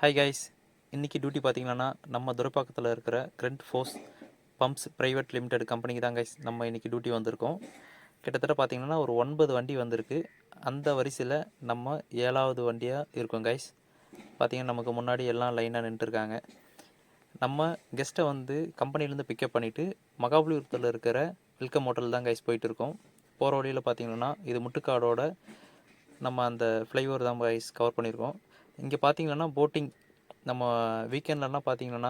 Hi guys, இன்றைக்கி duty பார்த்தீங்கன்னா நம்ம துறைப்பாக்கத்தில் இருக்கிற Grundfos pumps private limited கம்பெனிக்கு தான் கைஸ் நம்ம இன்றைக்கி டியூட்டி வந்திருக்கோம். கிட்டத்தட்ட பார்த்தீங்கன்னா ஒரு 9 வண்டி வந்திருக்கு. அந்த வரிசையில் நம்ம 7வது வண்டியாக இருக்கோம் கைஸ். பார்த்தீங்கன்னா நமக்கு முன்னாடி எல்லாம் லைனாக நின்றுருக்காங்க. நம்ம கெஸ்ட்டை வந்து கம்பெனிலேருந்து பிக்கப் பண்ணிவிட்டு மகாபலிபுரத்தில் இருக்கிற வெல்கம் ஹோட்டல் தான் கைஸ் போயிட்டு இருக்கோம். போகிற வழியில் பார்த்தீங்கன்னா இது முட்டுக்காடோட நம்ம அந்த ஃப்ளைஓவர் தான் கைஸ் கவர் பண்ணியிருக்கோம். இங்கே பார்த்தீங்கன்னா போட்டிங் நம்ம வீக்கெண்ட்லலாம் பார்த்தீங்கன்னா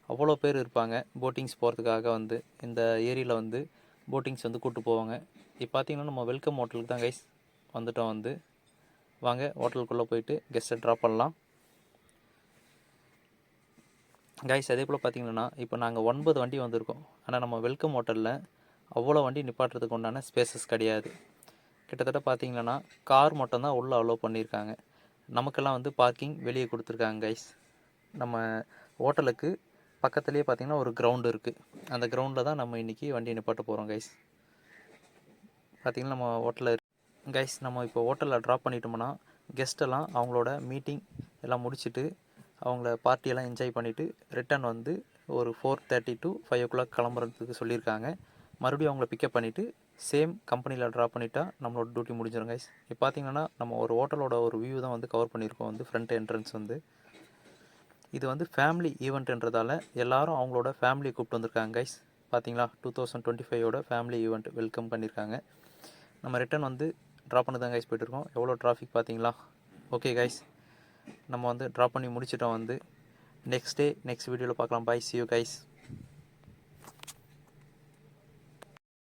அவ்வளோ பேர் இருப்பாங்க போட்டிங்ஸ் போகிறதுக்காக. வந்து இந்த ஏரியில் வந்து போட்டிங்ஸ் வந்து கூப்பிட்டு போவாங்க. இப்போ பார்த்தீங்கன்னா நம்ம வெல்கம் ஹோட்டலுக்கு தான் கைஸ் வந்துட்டோம். வந்து வாங்க ஹோட்டலுக்குள்ளே போயிட்டு கெஸ்ட்டை ட்ராப் பண்ணலாம் கைஸ். அதே போல் பார்த்தீங்கன்னா இப்போ நாங்கள் 9 வண்டி வந்திருக்கோம். ஆனால் நம்ம வெல்கம் ஹோட்டலில் அவ்வளோ வண்டி நிப்பாட்டுறதுக்கு உண்டான ஸ்பேசஸ் கிடையாது. கிட்டத்தட்ட பார்த்தீங்கன்னா கார் மட்டும்தான் உள்ளே அலோவ் பண்ணியிருக்காங்க. நமக்கெல்லாம் வந்து பார்க்கிங் வெளியே கொடுத்துருக்காங்க கைஸ். நம்ம ஹோட்டலுக்கு பக்கத்துலேயே பார்த்தீங்கன்னா ஒரு கிரவுண்டு இருக்குது. அந்த கிரவுண்டில் தான் நம்ம இன்றைக்கி வண்டி நிப்பாட்ட போகிறோம் கைஸ். பார்த்திங்கன்னா நம்ம ஹோட்டலில் கைஸ் நம்ம இப்போ ஹோட்டலில் ட்ராப் பண்ணிட்டோம்னா கெஸ்ட்டெல்லாம் அவங்களோட மீட்டிங் எல்லாம் முடிச்சுட்டு அவங்கள பார்ட்டியெல்லாம் என்ஜாய் பண்ணிவிட்டு ரிட்டன் வந்து ஒரு 4:30 to 5 o'clock கிளம்புறதுக்கு சொல்லியிருக்காங்க. மறுபடியும் அவங்கள பிக்கப் பண்ணிவிட்டு சேம் கம்பெனியில் ட்ராப் பண்ணிட்டா நம்மளோட டியூட்டி முடிஞ்சிடும் கைஸ். இப்போ பார்த்தீங்கன்னா நம்ம ஒரு ஹோட்டலோட ஒரு வியூ தான் வந்து கவர் பண்ணியிருக்கோம். வந்து ஃப்ரண்ட் என்ட்ரன்ஸ் வந்து இது வந்து ஃபேமிலி ஈவெண்ட்ன்றதால எல்லோரும் அவங்களோட ஃபேமிலியை கூப்பிட்டு வந்திருக்காங்க கைஸ். பார்த்தீங்களா 2025ஓட ஃபேமிலி ஈவெண்ட் வெல்கம் பண்ணியிருக்காங்க. நம்ம ரிட்டன் வந்து ட்ராப் பண்ணி தான் கைஸ் போய்ட்டுருக்கோம். எவ்வளோ டிராஃபிக் பார்த்தீங்களா. ஓகே கைஸ், நம்ம வந்து ட்ராப் பண்ணி முடிச்சிட்டோம். வந்து நெக்ஸ்ட் வீடியோவில் பார்க்கலாம். Bye, see you guys.